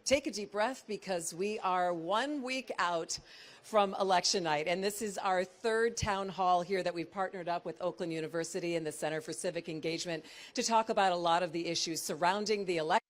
take a deep breath because we are 1 week out from election night. And this is our third town hall here that we've partnered up with Oakland University and the Center for Civic Engagement to talk about a lot of the issues surrounding the election.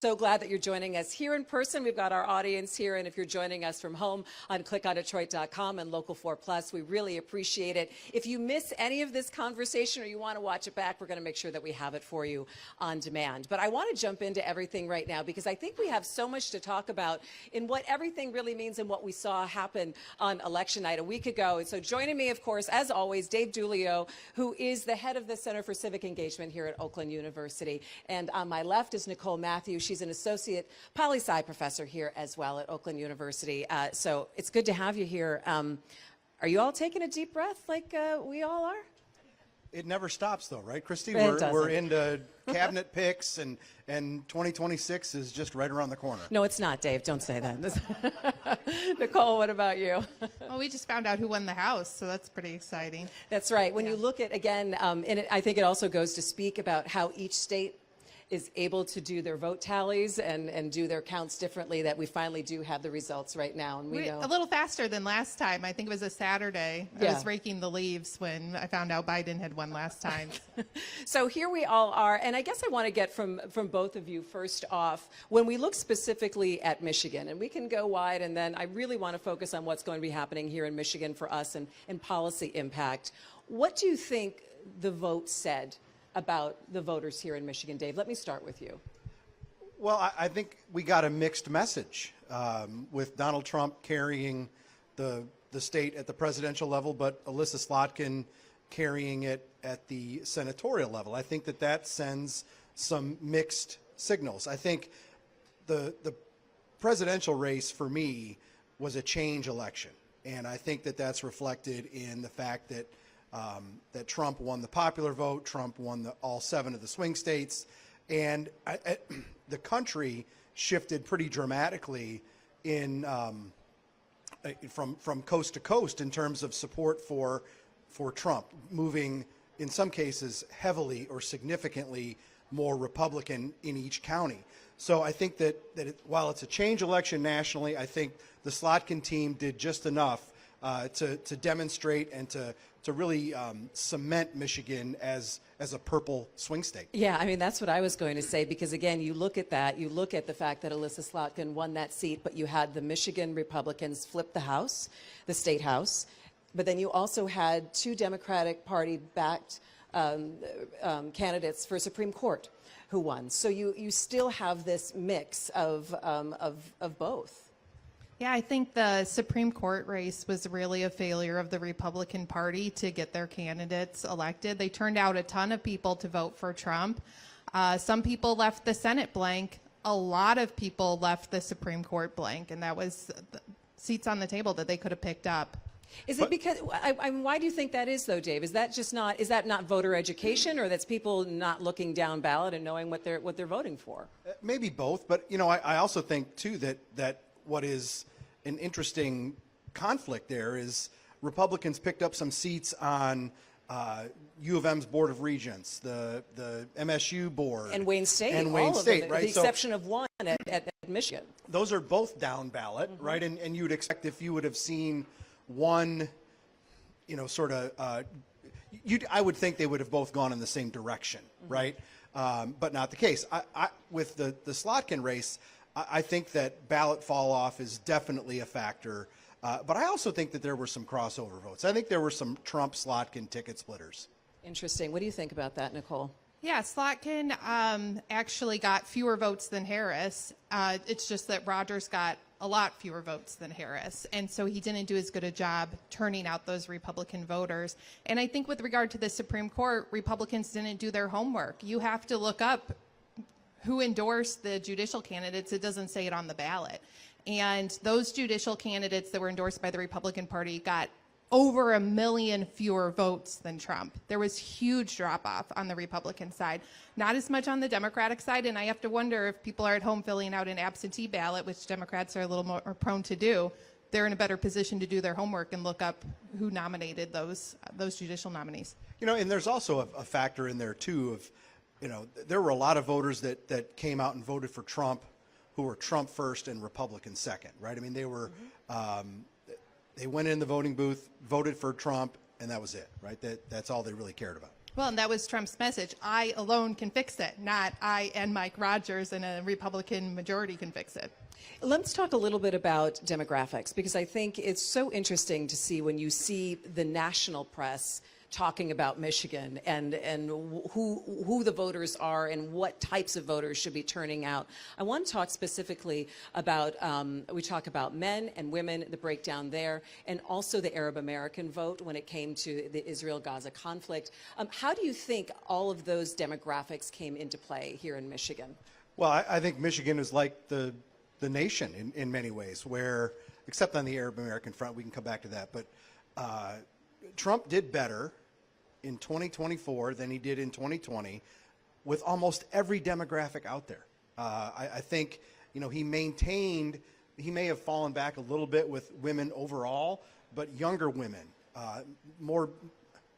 So glad that you're joining us here in person. We've got our audience here, and if you're joining us from home on clickondetroit.com and Local 4+, we really appreciate it. If you miss any of this conversation or you want to watch it back, we're going to make sure that we have it for you on demand. But I want to jump into everything right now because I think we have so much to talk about in what everything really means and what we saw happen on election night a week ago. And so joining me, of course, as always, Dave Dulio, who is the head of the Center for Civic Engagement here at Oakland University. And on my left is Nicole Matthews. She's an associate poli-sci professor here as well at Oakland University. So it's good to have you here. Are you all taking a deep breath like we all are? It never stops, though, right, Christy? It We're into cabinet picks, and 2026 is just right around the corner. No, it's not, Dave. Don't say that. Nicole, what about you? Well, we just found out who won the House, so that's pretty exciting. That's right. When you look at, again, and I think it also goes to speak about how each state is able to do their vote tallies and do their counts differently, that we finally do have the results right now. And we know a little faster than last time. I think it was a Saturday. I was raking the leaves when I found out Biden had won last time. So here we all are, and I guess I want to get from both of you first off, when we look specifically at Michigan, and we can go wide, and then I really want to focus on what's going to be happening here in Michigan for us and policy impact. What do you think the vote said about the voters here in Michigan? Dave, let me start with you. Well, I think we got a mixed message with Donald Trump carrying the state at the presidential level, but Alyssa Slotkin carrying it at the senatorial level. I think that sends some mixed signals. I think the presidential race for me was a change election, and I think that's reflected in the fact that that Trump won the popular vote, Trump won all 7 of the swing states, and the country shifted pretty dramatically in from coast to coast in terms of support for Trump, moving in some cases heavily or significantly more Republican in each county. So I think that while it's a change election nationally, I think the Slotkin team did just enough to demonstrate and to really cement Michigan as a purple swing state. Yeah, I mean, that's what I was going to say, because again, you look at that, you look at the fact that Alyssa Slotkin won that seat, but you had the Michigan Republicans flip the House, the state House, but then you also had 2 Democratic Party-backed candidates for Supreme Court who won. So you still have this mix of both. Yeah, I think the Supreme Court race was really a failure of the Republican Party to get their candidates elected. They turned out a ton of people to vote for Trump. Some people left the Senate blank. A lot of people left the Supreme Court blank, and that was seats on the table that they could have picked up. Is it because, why do you think that is, though, Dave? Is that not voter education, or that's people not looking down ballot and knowing what they're voting for? Maybe both, but I also think too that what is an interesting conflict there is Republicans picked up some seats on U of M's Board of Regents, the MSU board, and Wayne State, right? The exception of one at Michigan. Those are both down ballot, right? And you would expect, if you would have seen one, I would think they would have both gone in the same direction, right? But not the case. With the Slotkin race, I think that ballot fall off is definitely a factor, but I also think that there were some crossover votes. I think there were some Trump-Slotkin ticket splitters. Interesting. What do you think about that, Nicole? Yeah, Slotkin actually got fewer votes than Harris. It's just that Rogers got a lot fewer votes than Harris, and so he didn't do as good a job turning out those Republican voters. And I think with regard to the Supreme Court, Republicans didn't do their homework. You have to look up who endorsed the judicial candidates. It doesn't say it on the ballot. And those judicial candidates that were endorsed by the Republican Party got over 1 million fewer votes than Trump. There was huge drop-off on the Republican side, not as much on the Democratic side, and I have to wonder if people are at home filling out an absentee ballot, which Democrats are a little more prone to do, they're in a better position to do their homework and look up who nominated those judicial nominees. And there's also a factor in there, too, of there were a lot of voters that came out and voted for Trump who were Trump first and Republican second, right? I mean, they were, they went in the voting booth, voted for Trump, and that was it, right? That's all they really cared about. Well, and that was Trump's message. I alone can fix it, not I and Mike Rogers and a Republican majority can fix it. Let's talk a little bit about demographics, because I think it's so interesting to see when you see the national press talking about Michigan and who the voters are and what types of voters should be turning out. I want to talk specifically about, we talk about men and women, the breakdown there, and also the Arab American vote when it came to the Israel-Gaza conflict. How do you think all of those demographics came into play here in Michigan? Well, I think Michigan is like the nation in many ways, where, except on the Arab American front, we can come back to that, but Trump did better in 2024 than he did in 2020 with almost every demographic out there. I think, he may have fallen back a little bit with women overall, but younger women, more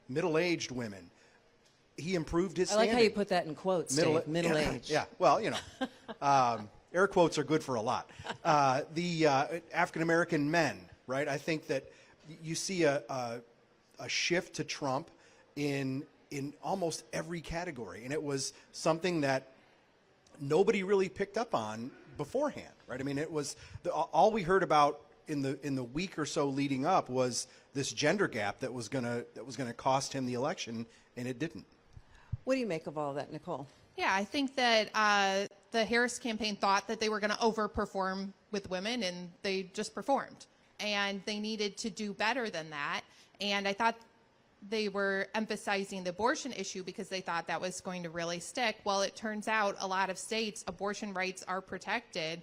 middle-aged women, he improved his standing. I like how you put that in quotes, Dave, middle-aged. Yeah, well, air quotes are good for a lot. The African-American men, right? I think that you see a shift to Trump in almost every category, and it was something that nobody really picked up on beforehand, right? I mean, it was all we heard about in the week or so leading up was this gender gap that was gonna cost him the election, and it didn't. What do you make of all of that, Nicole? Yeah, I think that the Harris campaign thought that they were going to overperform with women, and they just performed. And they needed to do better than that. And I thought they were emphasizing the abortion issue because they thought that was going to really stick. Well, it turns out a lot of states, abortion rights are protected.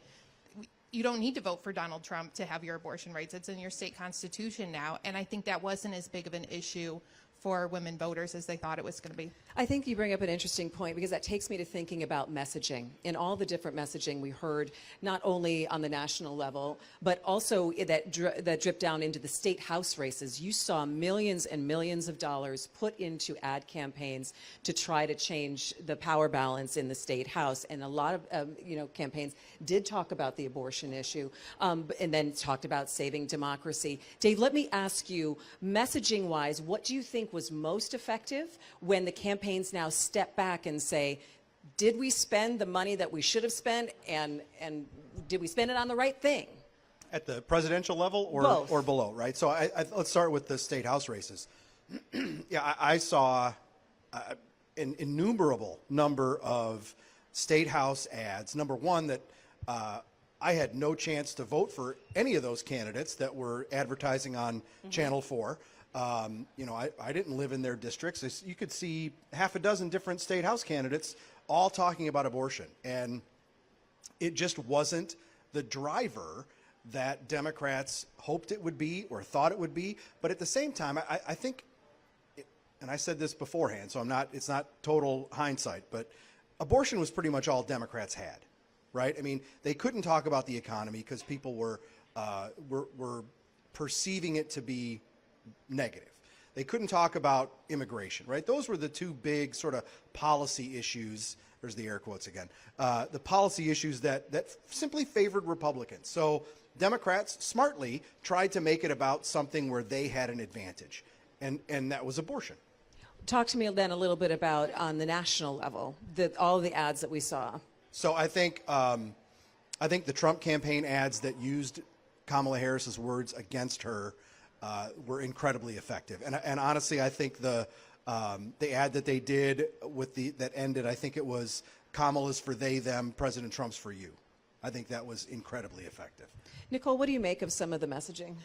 You don't need to vote for Donald Trump to have your abortion rights. It's in your state constitution now. And I think that wasn't as big of an issue for women voters as they thought it was going to be. I think you bring up an interesting point, because that takes me to thinking about messaging and all the different messaging we heard, not only on the national level, but also that dripped down into the state house races. You saw millions and millions of dollars put into ad campaigns to try to change the power balance in the state house. And a lot of campaigns did talk about the abortion issue, and then talked about saving democracy. Dave, let me ask you, messaging-wise, what do you think was most effective when the campaigns now step back and say, did we spend the money that we should have spent, and did we spend it on the right thing? At the presidential level or below, right? So let's start with the state house races. Yeah, I saw an innumerable number of state house ads. Number one, that I had no chance to vote for any of those candidates that were advertising on Channel 4. I didn't live in their districts. You could see half a dozen different state house candidates all talking about abortion. And it just wasn't the driver that Democrats hoped it would be or thought it would be. But at the same time, I think, and I said this beforehand, so it's not total hindsight, but abortion was pretty much all Democrats had, right? I mean, they couldn't talk about the economy because people were perceiving it to be negative. They couldn't talk about immigration, right? Those were the two big sort of policy issues. There's the air quotes again. The policy issues that simply favored Republicans. So Democrats smartly tried to make it about something where they had an advantage, and that was abortion. Talk to me then a little bit about, on the national level, all of the ads that we saw. So I think the Trump campaign ads that used Kamala Harris's words against her were incredibly effective. And honestly, I think the ad that they did that ended, I think it was Kamala's for they, them, President Trump's for you. I think that was incredibly effective. Nicole, what do you make of some of the messaging?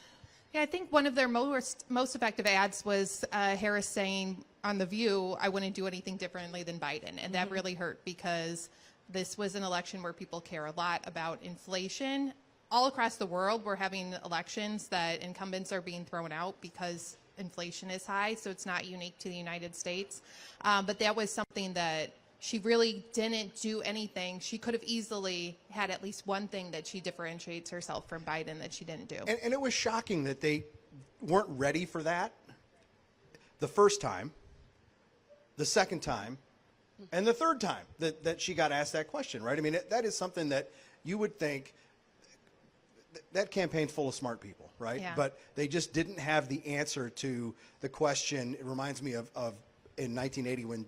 Yeah, I think one of their most effective ads was Harris saying on The View, I wouldn't do anything differently than Biden. And that really hurt, because this was an election where people care a lot about inflation. All across the world, we're having elections that incumbents are being thrown out because inflation is high, so it's not unique to the United States. But that was something that she really didn't do anything. She could have easily had at least one thing that she differentiates herself from Biden that she didn't do. And it was shocking that they weren't ready for that the first time, the second time, And the third time that she got asked that question, right? I mean, that is something that you would think that campaign's full of smart people, right? Yeah. But they just didn't have the answer to the question. It reminds me of in 1980 when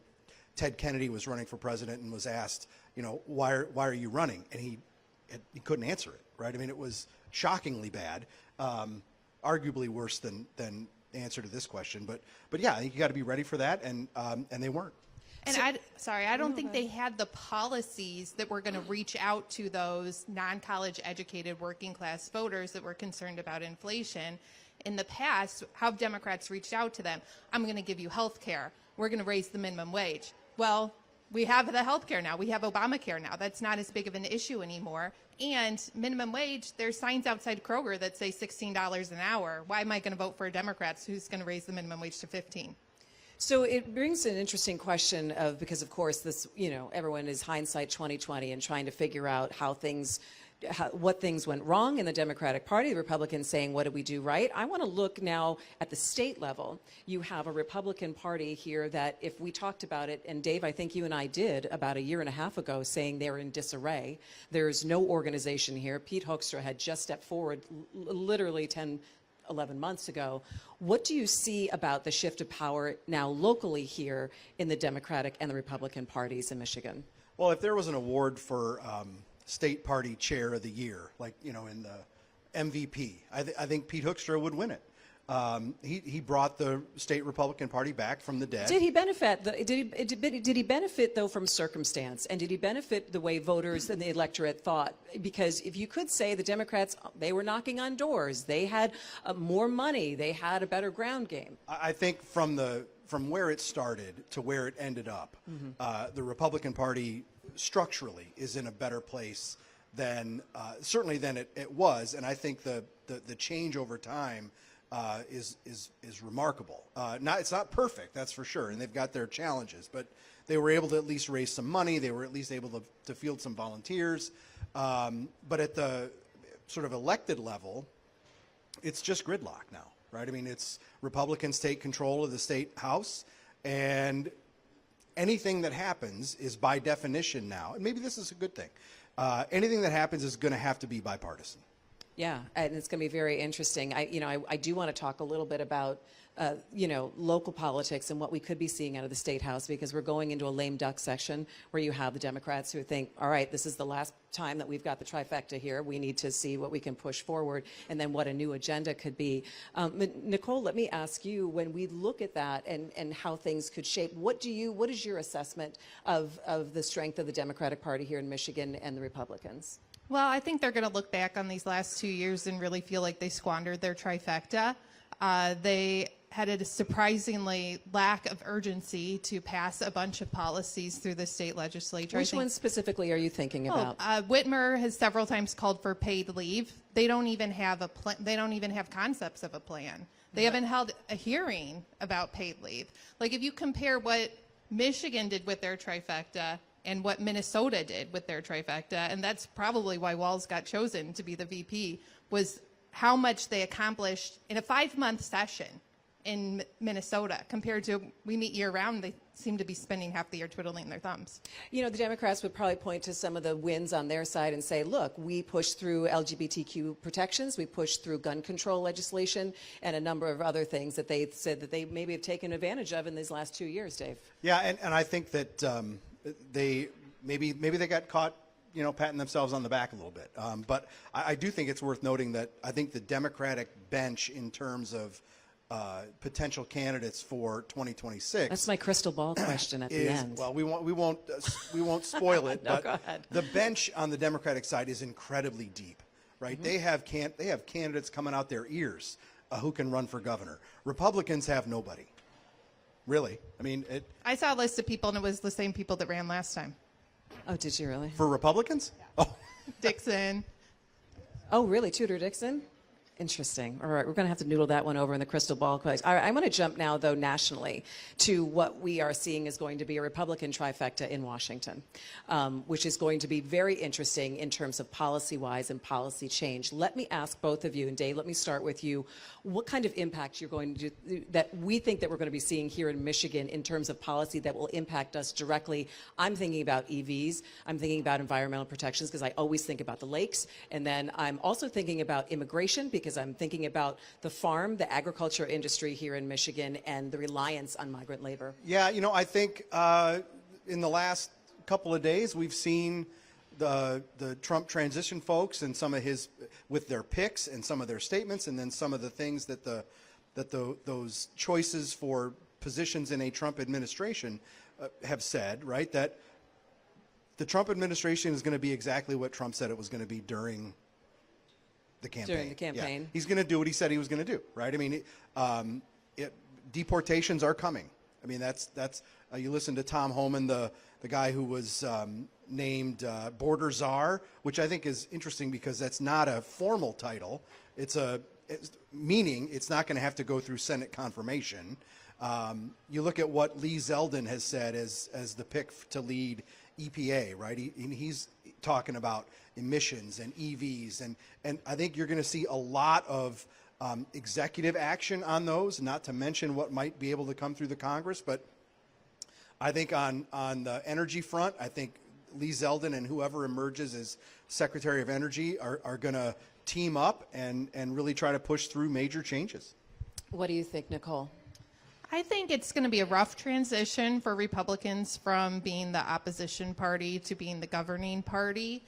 Ted Kennedy was running for president and was asked, you know, why are you running? And he couldn't answer it, right? I mean, it was shockingly bad, arguably worse than the answer to this question. But yeah, I think you got to be ready for that, and they weren't. And I don't think they had the policies that were going to reach out to those non-college educated working class voters that were concerned about inflation. In the past, how have Democrats reached out to them? I'm going to give you health care. We're going to raise the minimum wage. Well, we have the health care now. We have Obamacare now. That's not as big of an issue anymore. And minimum wage, there's signs outside Kroger that say $16 an hour. Why am I going to vote for a Democrat who's going to raise the minimum wage to $15? So it brings an interesting question of, because of course this, you know, everyone is hindsight 2020 and trying to figure out what things went wrong in the Democratic Party. The Republicans saying, what did we do right? I want to look now at the state level. You have a Republican Party here that, if we talked about it, and Dave, I think you and I did about a year and a half ago, saying they're in disarray. There's no organization here. Pete Hoekstra had just stepped forward literally 11 months ago. What do you see about the shift of power now locally here in the Democratic and the Republican parties in Michigan? Well, if there was an award for state party chair of the year, like, you know, in the MVP, I think Pete Hoekstra would win it. He brought the state Republican Party back from the dead. Did he benefit? Did he benefit though from circumstance, and did he benefit the way voters and the electorate thought? Because if you could say the Democrats, they were knocking on doors, they had more money, they had a better ground game. I think from where it started to where it ended up, the Republican Party structurally is in a better place than certainly than it was, and I think the change over time is remarkable. It's not perfect, that's for sure, and they've got their challenges, but they were able to at least raise some money. They were at least able to field some volunteers. But at the sort of elected level, it's just gridlock now, right? I mean, it's Republicans take control of the state house, and anything that happens is by definition now, and maybe this is a good thing, anything that happens is going to have to be bipartisan. Yeah, and it's going to be very interesting. I do want to talk a little bit about, local politics and what we could be seeing out of the State House, because we're going into a lame duck session where you have the Democrats who think, all right, this is the last time that we've got the trifecta here. We need to see what we can push forward, and then what a new agenda could be. Nicole, let me ask you, when we look at that and how things could shape, what is your assessment of the strength of the Democratic Party here in Michigan and the Republicans? Well, I think they're going to look back on these last 2 years and really feel like they squandered their trifecta. They had a surprisingly lack of urgency to pass a bunch of policies through the state legislature. Which ones specifically are you thinking about? Whitmer has several times called for paid leave. They don't even have they don't even have concepts of a plan. They haven't held a hearing about paid leave. Like, if you compare what Michigan did with their trifecta and what Minnesota did with their trifecta, and that's probably why Walz got chosen to be the VP, was how much they accomplished in a 5-month session in Minnesota compared to we meet year-round. They seem to be spending half the year twiddling their thumbs. You know, the Democrats would probably point to some of the wins on their side and say, look, we pushed through LGBTQ protections, we pushed through gun control legislation, and a number of other things that they said that they maybe have taken advantage of in these last 2 years, Dave. Yeah, and I think that they maybe they got caught, patting themselves on the back a little bit. But I do think it's worth noting that I think the Democratic bench, in terms of potential candidates for 2026. That's my crystal ball question at the end. Well, we won't spoil it. No, but go ahead. The bench on the Democratic side is incredibly deep, right? Mm-hmm. They have candidates coming out their ears who can run for governor. Republicans have nobody. Really? I mean, I saw a list of people, and it was the same people that ran last time. Oh, did you really? For Republicans? Yeah. Oh. Dixon. Oh, really? Tudor Dixon? Interesting. All right, we're going to have to noodle that one over in the crystal ball. All right, I'm going to jump now, though, nationally to what we are seeing is going to be a Republican trifecta in Washington, which is going to be very interesting in terms of policy-wise and policy change. Let me ask both of you, and Dave, let me start with you. What kind of impact you're going to that we think that we're going to be seeing here in Michigan in terms of policy that will impact us directly? I'm thinking about EVs. I'm thinking about environmental protections because I always think about the lakes, and then I'm also thinking about immigration because I'm thinking about the farm, the agriculture industry here in Michigan, and the reliance on migrant labor. Yeah, I think in the last couple of days we've seen the Trump transition folks and some of his with their picks and some of their statements, and then some of the things that those choices for positions in a Trump administration have said, right? That the Trump administration is going to be exactly what Trump said it was going to be during the campaign. During the campaign. Yeah. He's going to do what he said he was going to do, right? I mean, deportations are coming. I mean, that's you listen to Tom Homan, the guy who was named Border Czar, which I think is interesting because that's not a formal title. Meaning it's not going to have to go through Senate confirmation. You look at what Lee Zeldin has said as the pick to lead EPA, right? He's talking about emissions and EVs, and I think you're going to see a lot of executive action on those, not to mention what might be able to come through the Congress. But I think on the energy front, I think Lee Zeldin and whoever emerges as Secretary of Energy are going to team up and really try to push through major changes. What do you think, Nicole? I think it's going to be a rough transition for Republicans from being the opposition party to being the governing party.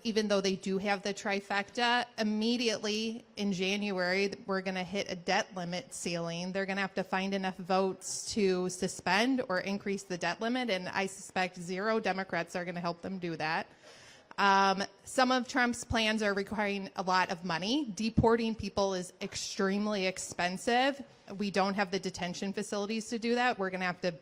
Even though they do have the trifecta, immediately in January, we're going to hit a debt limit ceiling. They're going to have to find enough votes to suspend or increase the debt limit, and I suspect 0 Democrats are going to help them do that. Some of Trump's plans are requiring a lot of money. Deporting people is extremely expensive. We don't have the detention facilities to do that. We're going to have to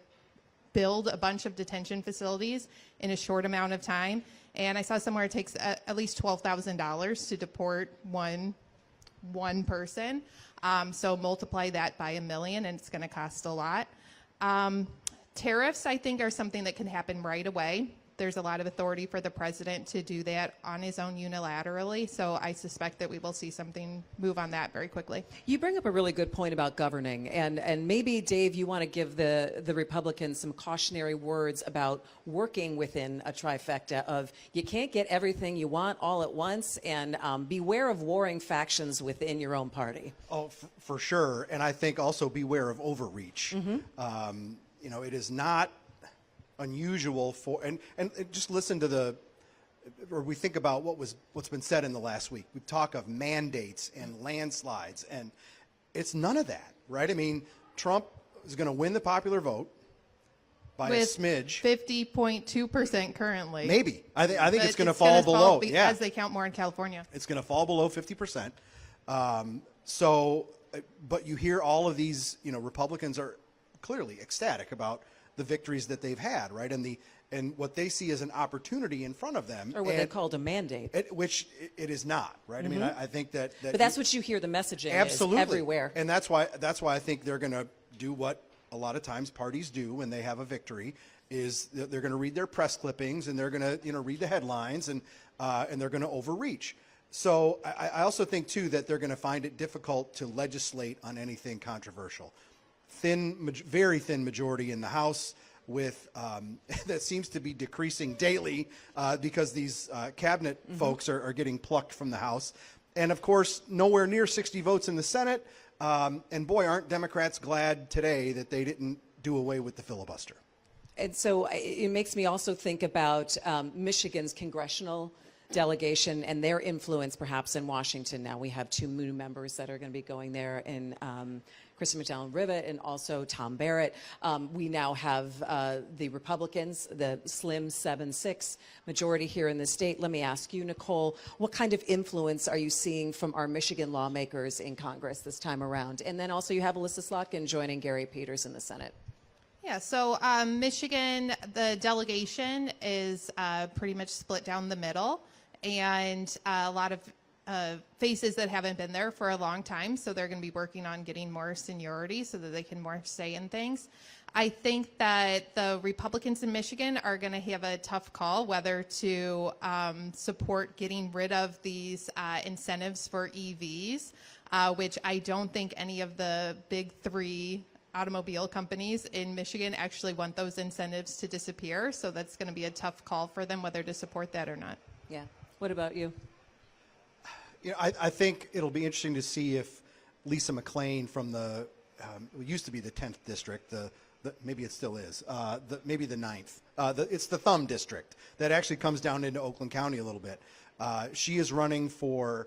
build a bunch of detention facilities in a short amount of time. And I saw somewhere it takes at least $12,000 to deport one person. So multiply that by 1 million, and it's going to cost a lot. Tariffs, I think, are something that can happen right away. There's a lot of authority for the president to do that on his own unilaterally. So I suspect that we will see something move on that very quickly. You bring up a really good point about governing. And maybe, Dave, you want to give the Republicans some cautionary words about working within a trifecta of you can't get everything you want all at once, and beware of warring factions within your own party. Oh, for sure. And I think also beware of overreach. Mm-hmm. It is not unusual for, and just listen to or we think about what's been said in the last week. We talk of mandates and landslides, and it's none of that, right? I mean, Trump is going to win the popular vote by a smidge. 50.2% currently. Maybe. I think it's going to fall below. Yeah. As they count more in California. It's going to fall below 50%. But you hear all of these, Republicans are clearly ecstatic about the victories that they've had, right? And what they see as an opportunity in front of them. Or what they called a mandate. Which it is not, right? Mm-hmm. I mean, I think that but that's what you hear the messaging absolutely is everywhere. And that's why I think they're going to do what a lot of times parties do when they have a victory, is they're going to read their press clippings and they're going to read the headlines and they're going to overreach. So I also think too that they're going to find it difficult to legislate on anything controversial. Very thin majority in the House, with that seems to be decreasing daily because these cabinet folks are getting plucked from the House. And of course, nowhere near 60 votes in the Senate. And boy, aren't Democrats glad today that they didn't do away with the filibuster. And so it makes me also think about Michigan's congressional delegation and their influence perhaps in Washington. Now we have 2 new members that are going to be going there in Kristen McDowell-Rivet and also Tom Barrett. We now have the Republicans, the slim 7-6 majority here in the state. Let me ask you, Nicole, what kind of influence are you seeing from our Michigan lawmakers in Congress this time around? And then also you have Alyssa Slotkin joining Gary Peters in the Senate. Yeah, so Michigan, the delegation is pretty much split down the middle, and a lot of faces that haven't been there for a long time, so they're going to be working on getting more seniority so that they can more say in things. I think that the Republicans in Michigan are going to have a tough call whether to support getting rid of these incentives for EVs, which I don't think any of the big three automobile companies in Michigan actually want those incentives to disappear. So that's going to be a tough call for them whether to support that or not. Yeah. What about you? You know, I think it'll be interesting to see if Lisa McClain from the, it used to be the 10th district, maybe it still is, maybe the 9th. It's the Thumb district that actually comes down into Oakland County a little bit. She is running for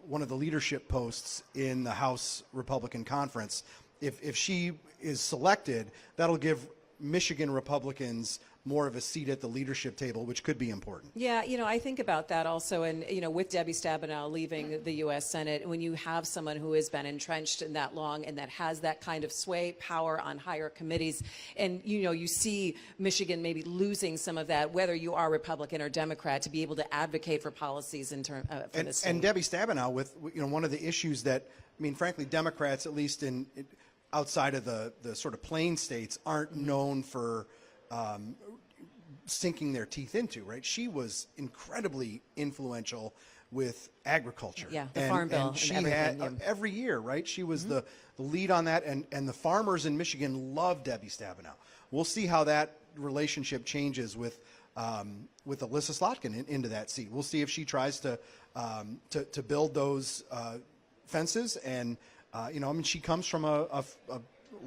one of the leadership posts in the House Republican Conference. If she is selected, that'll give Michigan Republicans more of a seat at the leadership table, which could be important. Yeah, you know, I think about that also. And, you know, with Debbie Stabenow leaving the U.S. Senate, when you have someone who has been entrenched in that long and that has that kind of sway, power on higher committees, and, you know, you see Michigan maybe losing some of that, whether you are Republican or Democrat, to be able to advocate for policies in terms for the state. And Debbie Stabenow, with, you know, one of the issues that, I mean, frankly, Democrats, at least outside of the sort of plain states, aren't known for sinking their teeth into, right? She was incredibly influential with agriculture. Yeah, the Farm Bill and she and everything, had yeah. every year, right? She was the lead on that, and the farmers in Michigan love Debbie Stabenow. We'll see how that relationship changes with Alyssa Slotkin into that seat. We'll see if she tries to build those fences, and you know, I mean, she comes from a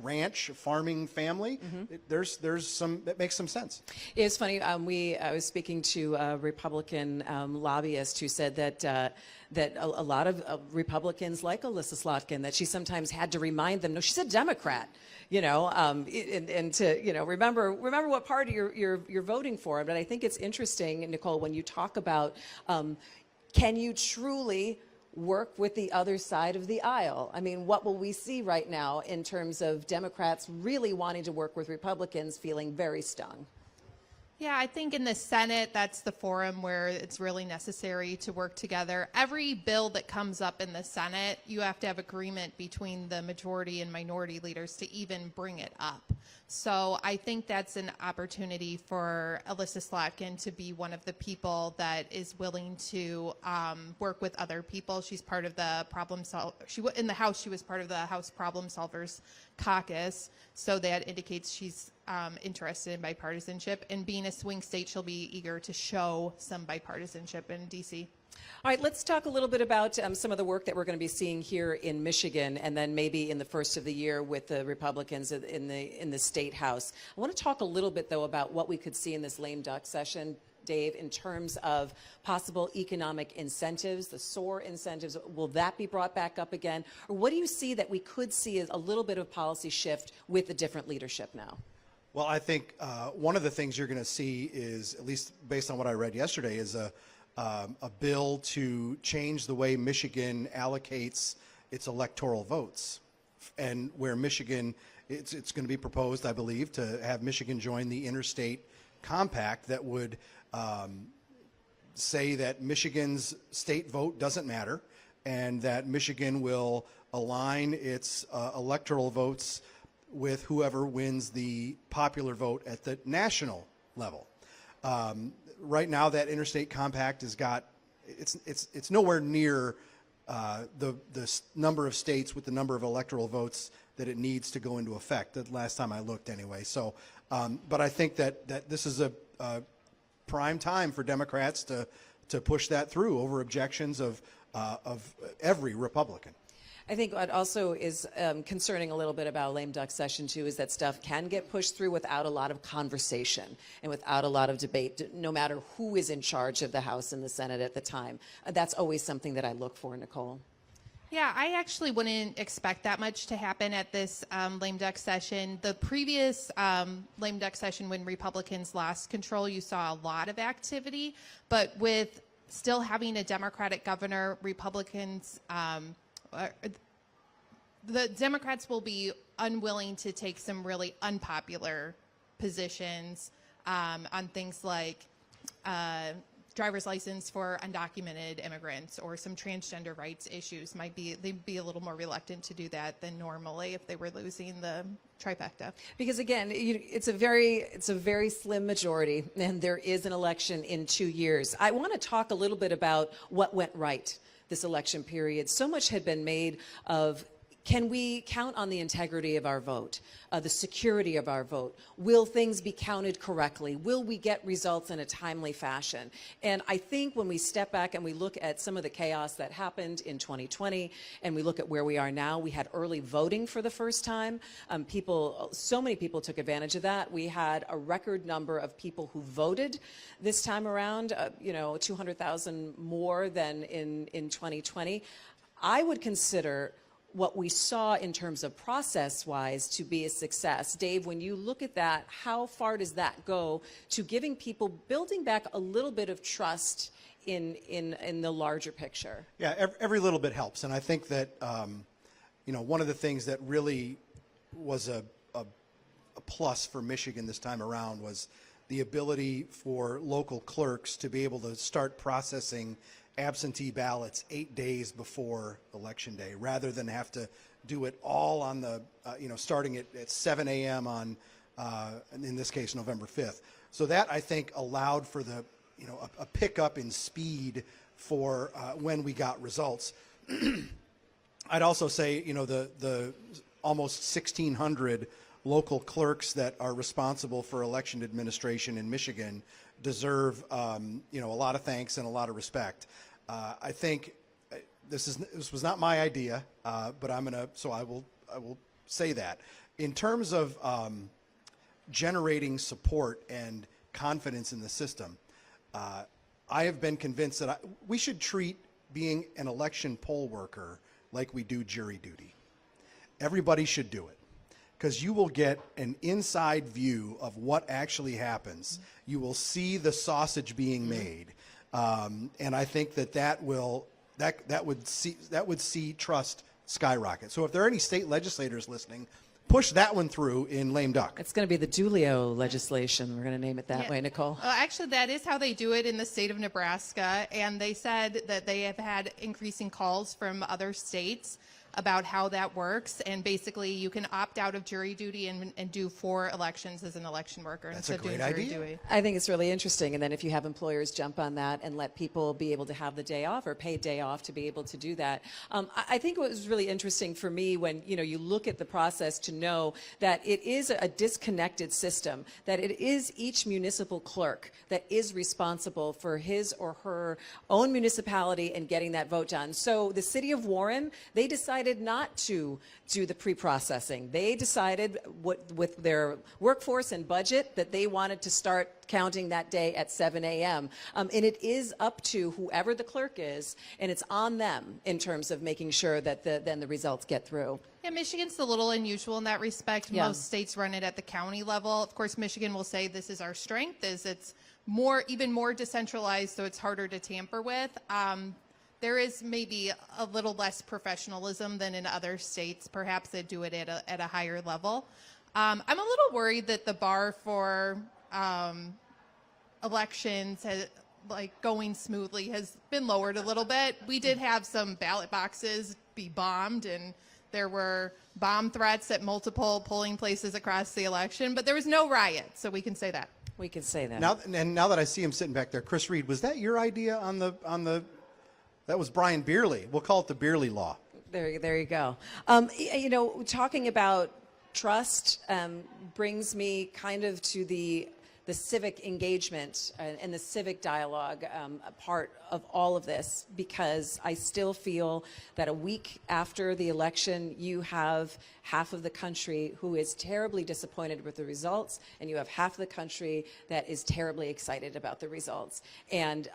ranch farming family. There's some that makes some sense. It's funny. I was speaking to a Republican lobbyist who said that a lot of Republicans like Alyssa Slotkin, that she sometimes had to remind them, no, she's a Democrat, you know, and to, you know, remember what party you're voting for. But I think it's interesting, Nicole, when you talk about can you truly work with the other side of the aisle? I mean, what will we see right now in terms of Democrats really wanting to work with Republicans feeling very stung? Yeah, I think in the Senate, that's the forum where it's really necessary to work together. Every bill that comes up in the Senate, you have to have agreement between the majority and minority leaders to even bring it up. So I think that's an opportunity for Alyssa Slotkin to be one of the people that is willing to work with other people. She's part of the in the House, she was part of the House Problem Solvers Caucus. So that indicates she's interested in bipartisanship. And being a swing state, she'll be eager to show some bipartisanship in D.C. All right, let's talk a little bit about some of the work that we're going to be seeing here in Michigan, and then maybe in the first of the year with the Republicans in the state house. I want to talk a little bit, though, about what we could see in this lame duck session, Dave, in terms of possible economic incentives, the SOAR incentives. Will that be brought back up again? Or what do you see that we could see as a little bit of policy shift with the different leadership now? Well, I think one of the things you're going to see is, at least based on what I read yesterday, is a bill to change the way Michigan allocates its electoral votes, and where Michigan, it's going to be proposed, I believe, to have Michigan join the interstate compact that would say that Michigan's state vote doesn't matter, and that Michigan will align its electoral votes with whoever wins the popular vote at the national level. Right now, that interstate compact has got, it's nowhere near the number of states with the number of electoral votes that it needs to go into effect. The last time I looked, anyway. So, but I think that this is a prime time for Democrats to push that through over objections of every Republican. I think what also is concerning a little bit about lame duck session, too, is that stuff can get pushed through without a lot of conversation and without a lot of debate, no matter who is in charge of the House and the Senate at the time. That's always something that I look for, Nicole. Yeah, I actually wouldn't expect that much to happen at this lame duck session. The previous lame duck session, when Republicans lost control, you saw a lot of activity. But with still having a Democratic governor, Republicans... the Democrats will be unwilling to take some really unpopular positions on things like driver's license for undocumented immigrants or some transgender rights issues they'd be a little more reluctant to do that than normally if they were losing the trifecta. Because again, it's a very slim majority, and there is an election in 2 years. I want to talk a little bit about what went right this election period. So much had been made of, can we count on the integrity of our vote, the security of our vote? Will things be counted correctly? Will we get results in a timely fashion? And I think when we step back and we look at some of the chaos that happened in 2020, and we look at where we are now, we had early voting for the first time. So many people took advantage of that. We had a record number of people who voted this time around, 200,000 more than in 2020. I would consider what we saw in terms of process-wise to be a success. Dave, when you look at that, how far does that go to giving people, building back a little bit of trust in the larger picture? Yeah, every little bit helps. And I think that, one of the things that really was a plus for Michigan this time around was the ability for local clerks to be able to start processing absentee ballots 8 days before Election Day, rather than have to do it all on the, starting at 7 a.m. on, in this case, November 5th. So that, I think, allowed for the, a pickup in speed for when we got results. I'd also say, the almost 1,600 local clerks that are responsible for election administration in Michigan deserve, a lot of thanks and a lot of respect. I think this was not my idea, but I will say that in terms of generating support and confidence in the system. I have been convinced that we should treat being an election poll worker like we do jury duty. Everybody should do it, because you will get an inside view of what actually happens. You will see the sausage being made. And I think that would see trust skyrocket. So if there are any state legislators listening, push that one through in lame duck. It's going to be the Dulio legislation. We're going to name it that way, Nicole. Actually, that is how they do it in the state of Nebraska. And they said that they have had increasing calls from other states about how that works. And basically, you can opt out of jury duty and do 4 elections as an election worker instead of doing jury duty. I think it's really interesting. And then if you have employers jump on that and let people be able to have the day off or paid day off to be able to do that. I think it was really interesting for me when you look at the process to know that it is a disconnected system, that it is each municipal clerk that is responsible for his or her own municipality and getting that vote done. So the city of Warren, they decided not to do the pre-processing. They decided with their workforce and budget that they wanted to start counting that day at 7 a.m. And it is up to whoever the clerk is, and it's on them in terms of making sure that then the results get through. Yeah, Michigan's a little unusual in that respect. Yeah. Most states run it at the county level. Of course, Michigan will say this is our strength, is it's even more decentralized, so it's harder to tamper with. There is maybe a little less professionalism than in other states. Perhaps they do it at a higher level. I'm a little worried that the bar for elections going smoothly has been lowered a little bit. We did have some ballot boxes be bombed, and there were bomb threats at multiple polling places across the election, but there was no riot, so we can say that. We can say that. Now that I see him sitting back there, Chris Reed, was that your idea on the? That was Brian Beerley. We'll call it the Beerley Law. There you go. Talking about trust brings me kind of to the civic engagement and the civic dialogue part of all of this, because I still feel that a week after the election, you have half of the country who is terribly disappointed with the results, and you have half of the country that is terribly excited about the results. And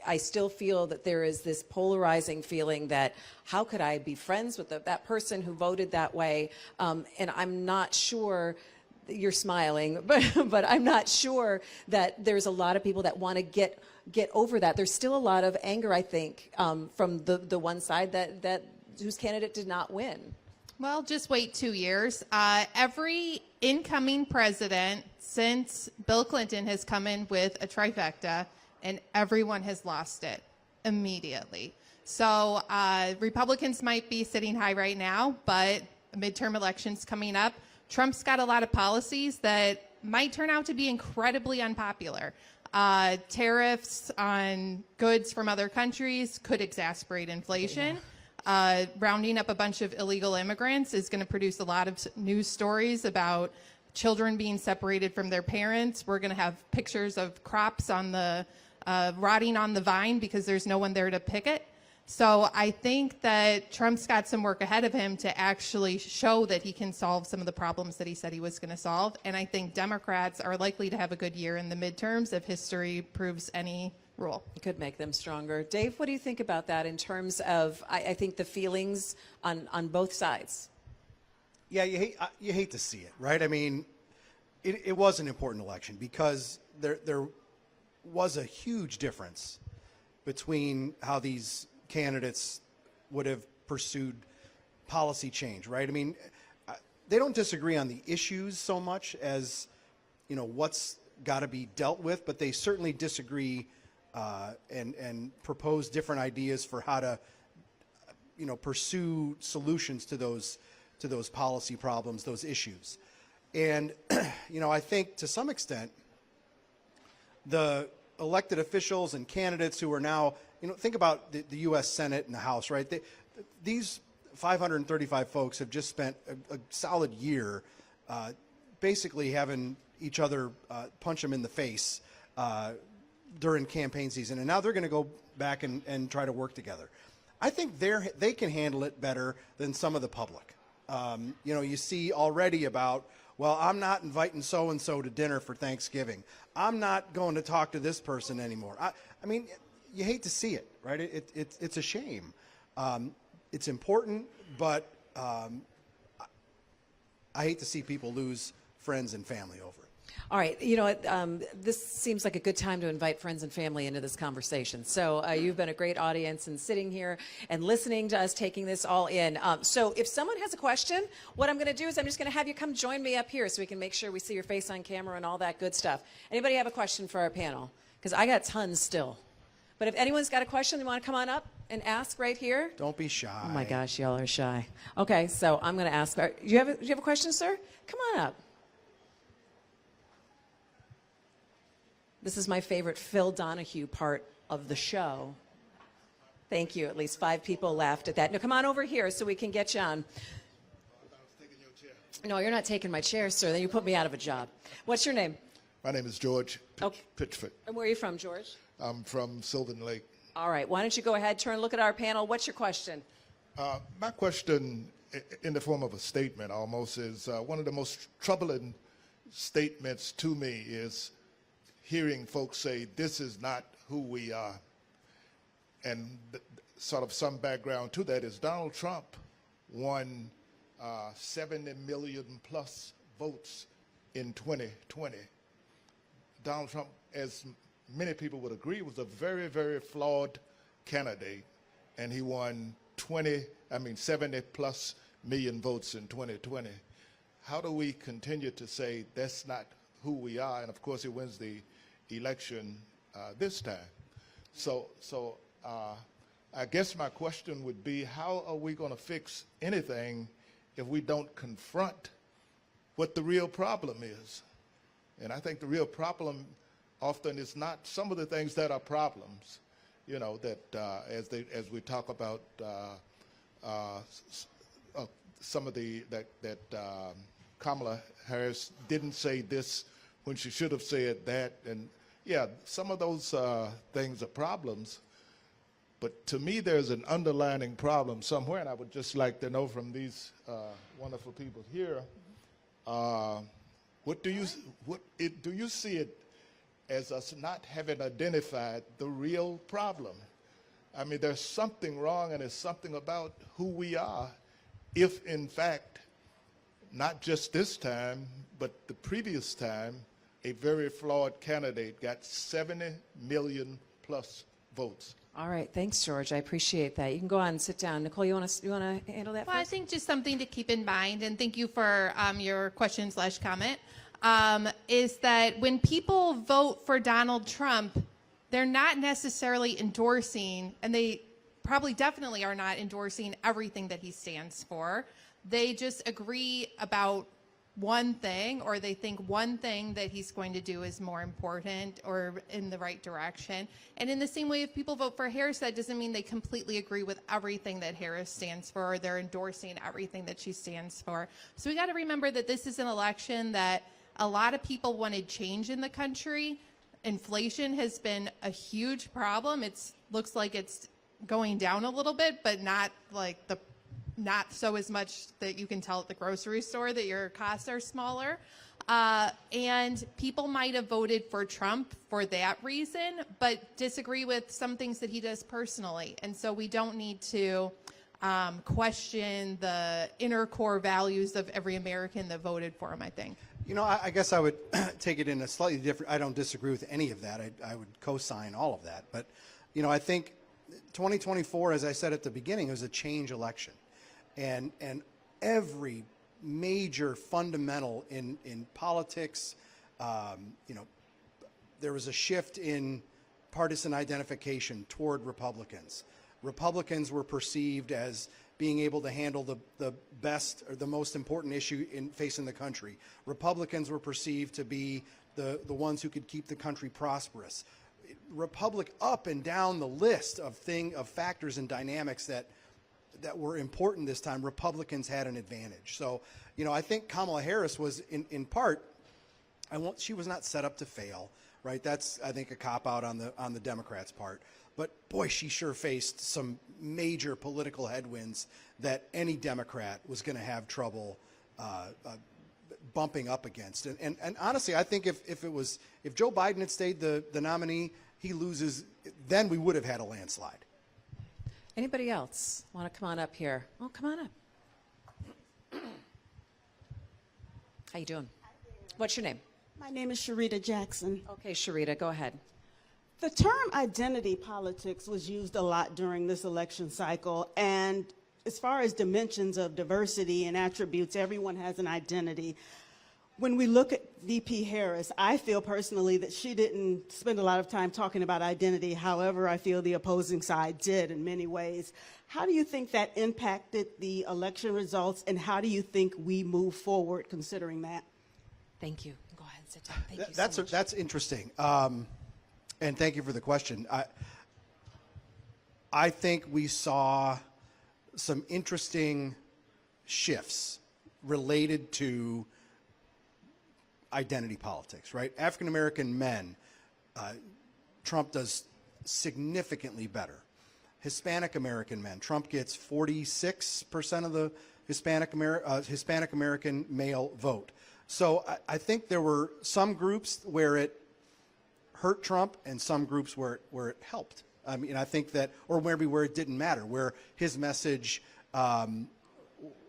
I still feel that there is this polarizing feeling that how could I be friends with that person who voted that way? And I'm not sure. You're smiling, but I'm not sure that there's a lot of people that want to get over that. There's still a lot of anger, I think, from the one side that whose candidate did not win. Well, just wait 2 years. Every incoming president since Bill Clinton has come in with a trifecta, and everyone has lost it immediately. So Republicans might be sitting high right now, but midterm elections coming up, Trump's got a lot of policies that might turn out to be incredibly unpopular. Tariffs on goods from other countries could exacerbate inflation. Rounding up a bunch of illegal immigrants is going to produce a lot of news stories about children being separated from their parents. We're going to have pictures of crops on the rotting on the vine because there's no one there to pick it. So I think that Trump's got some work ahead of him to actually show that he can solve some of the problems that he said he was going to solve. And I think Democrats are likely to have a good year in the midterms if history proves any rule. It could make them stronger. Dave, what do you think about that in terms of, I think, the feelings on both sides? Yeah, you hate to see it, right? I mean, it was an important election because there was a huge difference between how these candidates would have pursued policy change, right? I mean, they don't disagree on the issues so much as, what's got to be dealt with, but they certainly disagree and propose different ideas for how to, pursue solutions to those policy problems, those issues. And, I think to some extent, the elected officials and candidates who are now, think about the U.S. Senate and the House, right? These 535 folks have just spent a solid year basically having each other punch them in the face during campaign season. And now they're going to go back and try to work together. I think they can handle it better than some of the public. You see already about, well, I'm not inviting so-and-so to dinner for Thanksgiving. I'm not going to talk to this person anymore. I mean, you hate to see it, right? It's a shame. It's important, but I hate to see people lose friends and family over it. All right, this seems like a good time to invite friends and family into this conversation. So you've been a great audience and sitting here and listening to us taking this all in. So if someone has a question, what I'm going to do is I'm just going to have you come join me up here so we can make sure we see your face on camera and all that good stuff. Anybody have a question for our panel? Because I got tons still. But if anyone's got a question, they want to come on up and ask right here. Don't be shy. Oh my gosh, y'all are shy. Okay, so I'm going to ask. Do you have a question, sir? Come on up. This is my favorite Phil Donahue part of the show. Thank you. At least 5 people laughed at that. Now come on over here so we can get you on. No, you're not taking my chair, sir. Then you put me out of a job. What's your name? My name is George Pitchford. And where are you from, George? I'm from Sylvan Lake. All right. Why don't you go ahead, turn, look at our panel. What's your question? My question, in the form of a statement almost, is one of the most troubling statements to me is hearing folks say, this is not who we are. And sort of some background to that is Donald Trump won 70 million plus votes in 2020. Donald Trump, as many people would agree, was a very, very flawed candidate, and he won 70 plus million votes in 2020. How do we continue to say that's not who we are? And of course, he wins the election this time. So I guess my question would be, how are we going to fix anything if we don't confront what the real problem is? And I think the real problem often is not some of the things that are problems, that as we talk about some of that Kamala Harris didn't say this when she should have said that, and yeah, some of those things are problems, but to me there's an underlying problem somewhere, and I would just like to know from these wonderful people here, do you see it as us not having identified the real problem? I mean, there's something wrong, and there's something about who we are if, in fact, not just this time, but the previous time, a very flawed candidate got 70 million plus votes. All right, thanks, George. I appreciate that. You can go on and sit down. Nicole, you want to handle that Well, first? I think just something to keep in mind, and thank you for your question/comment, is that when people vote for Donald Trump, they're not necessarily endorsing, and they probably definitely are not endorsing everything that he stands for. They just agree about one thing, or they think one thing that he's going to do is more important or in the right direction. And in the same way, if people vote for Harris, that doesn't mean they completely agree with everything that Harris stands for, or they're endorsing everything that she stands for. So we got to remember that this is an election that a lot of people wanted change in the country. Inflation has been a huge problem. It looks like it's going down a little bit, but not so as much that you can tell at the grocery store that your costs are smaller. And people might have voted for Trump for that reason, but disagree with some things that he does personally. And so we don't need to question the inner core values of every American that voted for him, I think. You know, I guess I would take it in a slightly different, I don't disagree with any of that. I would co-sign all of that. But, you know, I think 2024, as I said at the beginning, was a change election. And every major fundamental in politics, you know, there was a shift in partisan identification toward Republicans. Republicans were perceived as being able to handle the best or the most important issue in facing the country. Republicans were perceived to be the ones who could keep the country prosperous. Up and down the list of factors and dynamics that were important this time, Republicans had an advantage. So, you know, I think Kamala Harris was in part, she was not set up to fail, right? That's, I think, a cop-out on the Democrats' part. But boy, she sure faced some major political headwinds that any Democrat was going to have trouble bumping up against. And honestly, I think if Joe Biden had stayed the nominee, he loses, then we would have had a landslide. Anybody else want to come on up here? Oh, come on up. How you doing? What's your name? My name is Sharita Jackson. Okay, Sharita, go ahead. The term identity politics was used a lot during this election cycle, and as far as dimensions of diversity and attributes, everyone has an identity. When we look at VP Harris, I feel personally that she didn't spend a lot of time talking about identity. However, I feel the opposing side did in many ways. How do you think that impacted the election results, and how do you think we move forward considering that? Thank you. Go ahead and sit down. Thank you so much. That's interesting. And thank you for the question. I think we saw some interesting shifts related to identity politics, right? African American men, Trump does significantly better. Hispanic American men, Trump gets 46% of the Hispanic American male vote. So I think there were some groups where it hurt Trump and some groups where it helped. I mean, I think that, or maybe where it didn't matter, where his message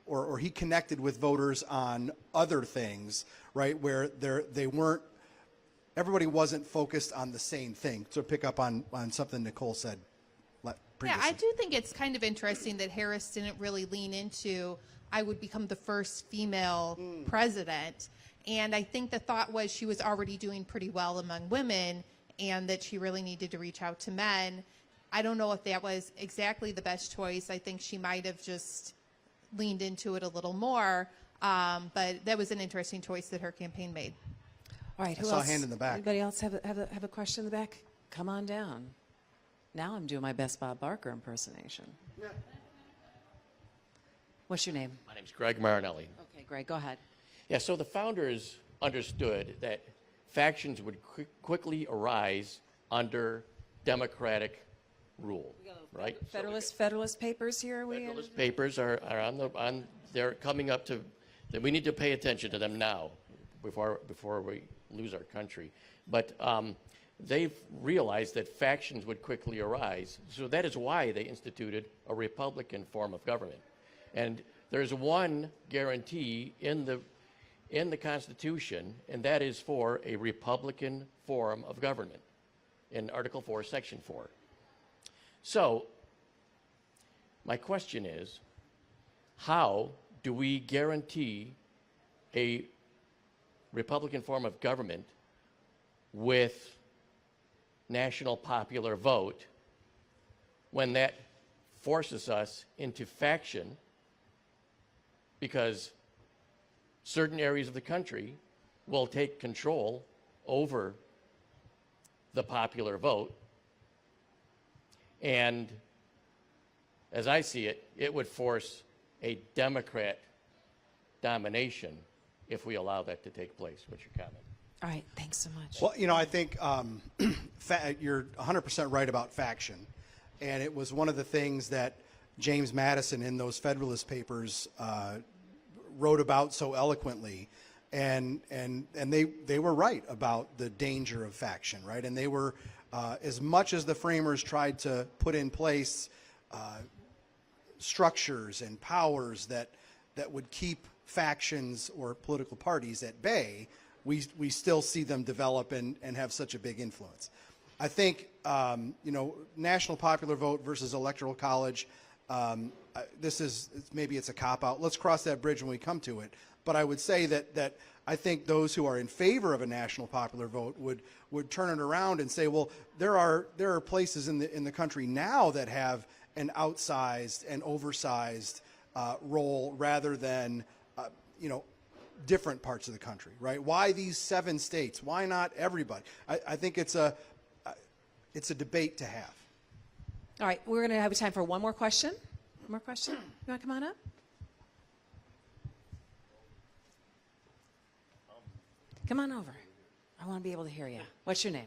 or he connected with voters on other things, right, where everybody wasn't focused on the same thing. To pick up on something Nicole said previously. Yeah, I do think it's kind of interesting that Harris didn't really lean into, I would become the first female president. And I think the thought was she was already doing pretty well among women and that she really needed to reach out to men. I don't know if that was exactly the best choice. I think she might have just leaned into it a little more. But that was an interesting choice that her campaign made. All right, I saw a hand in the back. Anybody else have a question in the back? Come on down. Now I'm doing my best Bob Barker impersonation. Yeah. What's your name? My name's Greg Marinelli. Okay, Greg, go ahead. Yeah, so the founders understood that factions would quickly arise under democratic rule, right? Federalist Papers here. Federalist Papers are they're coming up to, that we need to pay attention to them now before we lose our country. But they've realized that factions would quickly arise, so that is why they instituted a Republican form of government. And there's one guarantee in the Constitution, and that is for a Republican form of government in Article 4, Section 4. So my question is, how do we guarantee a Republican form of government with national popular vote when that forces us into faction because certain areas of the country will take control over the popular vote. And as I see it, it would force a Democrat domination if we allow that to take place. What's your comment? All right, thanks so much. Well, you know, I think you're 100% right about faction. And it was one of the things that James Madison in those Federalist Papers wrote about so eloquently. And they were right about the danger of faction, right? And they were, as much as the framers tried to put in place structures and powers that would keep factions or political parties at bay, we still see them develop and have such a big influence. I think, you know, national popular vote versus electoral college, maybe it's a cop-out. Let's cross that bridge when we come to it. But I would say that I think those who are in favor of a national popular vote would turn it around and say, well, there are places in the country now that have an outsized and oversized role rather than, you know, different parts of the country, right? Why these 7 states? Why not everybody? I think it's a debate to have. All right, we're going to have time for one more question. One more question? You want to come on up? Come on over. I want to be able to hear you. What's your name?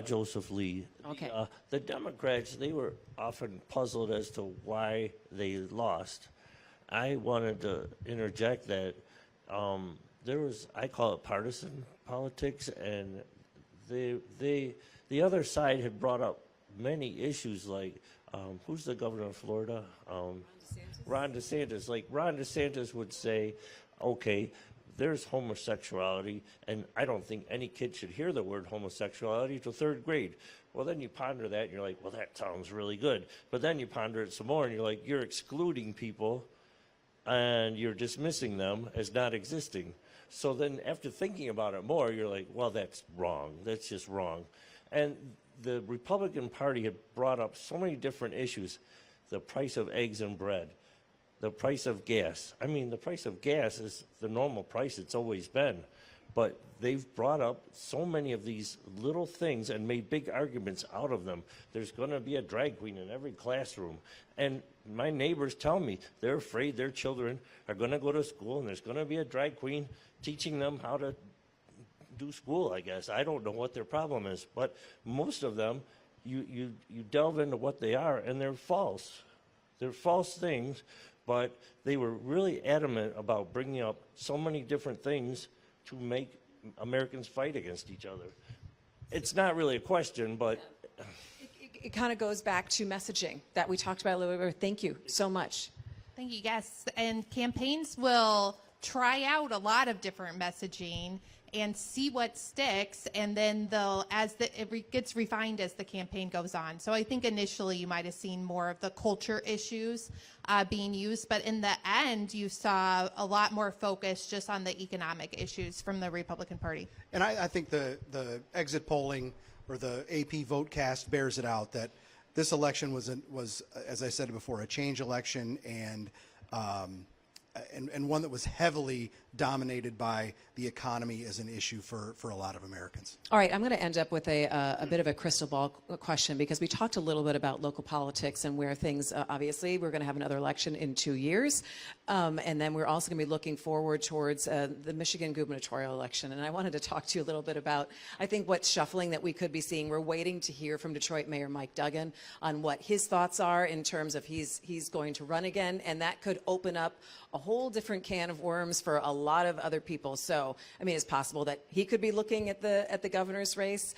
Joseph Lee. Okay. The Democrats, they were often puzzled as to why they lost. I wanted to interject that there was, I call it partisan politics, and the other side had brought up many issues like, who's the governor of Florida? Ron DeSantis. Like Ron DeSantis would say, okay, there's homosexuality, and I don't think any kid should hear the word homosexuality till 3rd grade. Well, then you ponder that, and you're like, well, that sounds really good. But then you ponder it some more, and you're like, you're excluding people, and you're dismissing them as not existing. So then after thinking about it more, you're like, well, that's wrong. That's just wrong. And the Republican Party had brought up so many different issues, the price of eggs and bread, the price of gas. I mean, the price of gas is the normal price it's always been. But they've brought up so many of these little things and made big arguments out of them. There's going to be a drag queen in every classroom. And my neighbors tell me they're afraid their children are going to go to school and there's going to be a drag queen teaching them how to do school, I guess. I don't know what their problem is. But most of them, you delve into what they are, and they're false. They're false things. But they were really adamant about bringing up so many different things to make Americans fight against each other. It's not really a question, but... It kind of goes back to messaging that we talked about a little bit. Thank you so much. Thank you, yes. And campaigns will try out a lot of different messaging and see what sticks, and then it gets refined as the campaign goes on. So I think initially you might have seen more of the culture issues being used, but in the end you saw a lot more focus just on the economic issues from the Republican Party. And I think the exit polling or the AP vote cast bears it out that this election was, as I said before, a change election and one that was heavily dominated by the economy as an issue for a lot of Americans. All right, I'm going to end up with a bit of a crystal ball question because we talked a little bit about local politics and where things, obviously, we're going to have another election in 2 years. And then we're also going to be looking forward towards the Michigan gubernatorial election. And I wanted to talk to you a little bit about, I think, what's shuffling that we could be seeing. We're waiting to hear from Detroit Mayor Mike Duggan on what his thoughts are in terms of he's going to run again. And that could open up a whole different can of worms for a lot of other people. So, I mean, it's possible that he could be looking at the governor's race.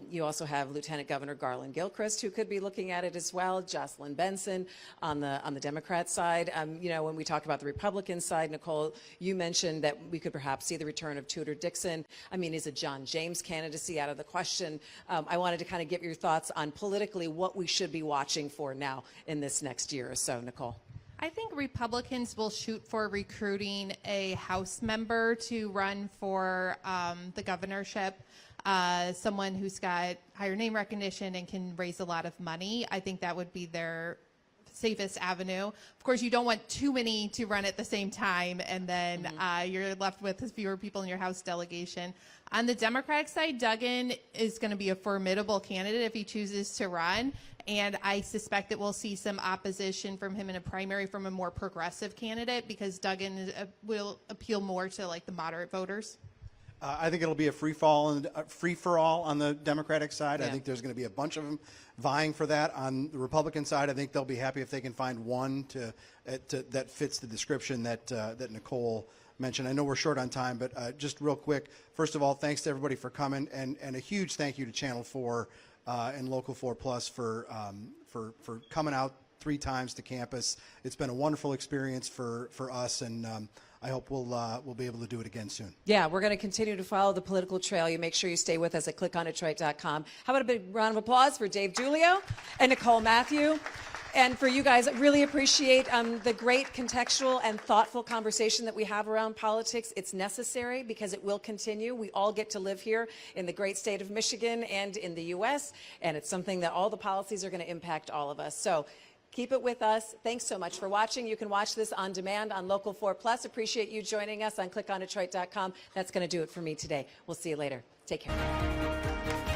You also have Lieutenant Governor Garland Gilchrist, who could be looking at it as well. Jocelyn Benson on the Democrat side. You know, when we talk about the Republican side, Nicole, you mentioned that we could perhaps see the return of Tudor Dixon. I mean, is a John James candidacy out of the question? I wanted to kind of get your thoughts on politically what we should be watching for now in this next year or so, Nicole. I think Republicans will shoot for recruiting a House member to run for the governorship. someone who's got higher name recognition and can raise a lot of money. I think that would be their safest avenue. Of course, you don't want too many to run at the same time, and then you're left with fewer people in your House delegation. On the Democratic side, Duggan is going to be a formidable candidate if he chooses to run, and I suspect that we'll see some opposition from him in a primary from a more progressive candidate, because Duggan will appeal more to like the moderate voters. I think it'll be a free for all on the Democratic side. Yeah. I think there's going to be a bunch of them vying for that. On the Republican side, I think they'll be happy if they can find one that fits the description that Nicole mentioned. I know we're short on time, but just real quick, first of all, thanks to everybody for coming, and a huge thank you to Channel 4 and Local 4 Plus for coming out 3 times to campus. It's been a wonderful experience for us, and I hope we'll be able to do it again soon. Yeah, we're going to continue to follow the political trail. You make sure you stay with us at clickondetroit.com. How about a big round of applause for Dave Giulio and Nicole Matthew? And for you guys, I really appreciate the great contextual and thoughtful conversation that we have around politics. It's necessary because it will continue. We all get to live here in the great state of Michigan and in the U.S., and it's something that all the policies are going to impact all of us. So keep it with us. Thanks so much for watching. You can watch this on demand on Local 4 Plus. Appreciate you joining us on clickondetroit.com. That's going to do it for me today. We'll see you later. Take care.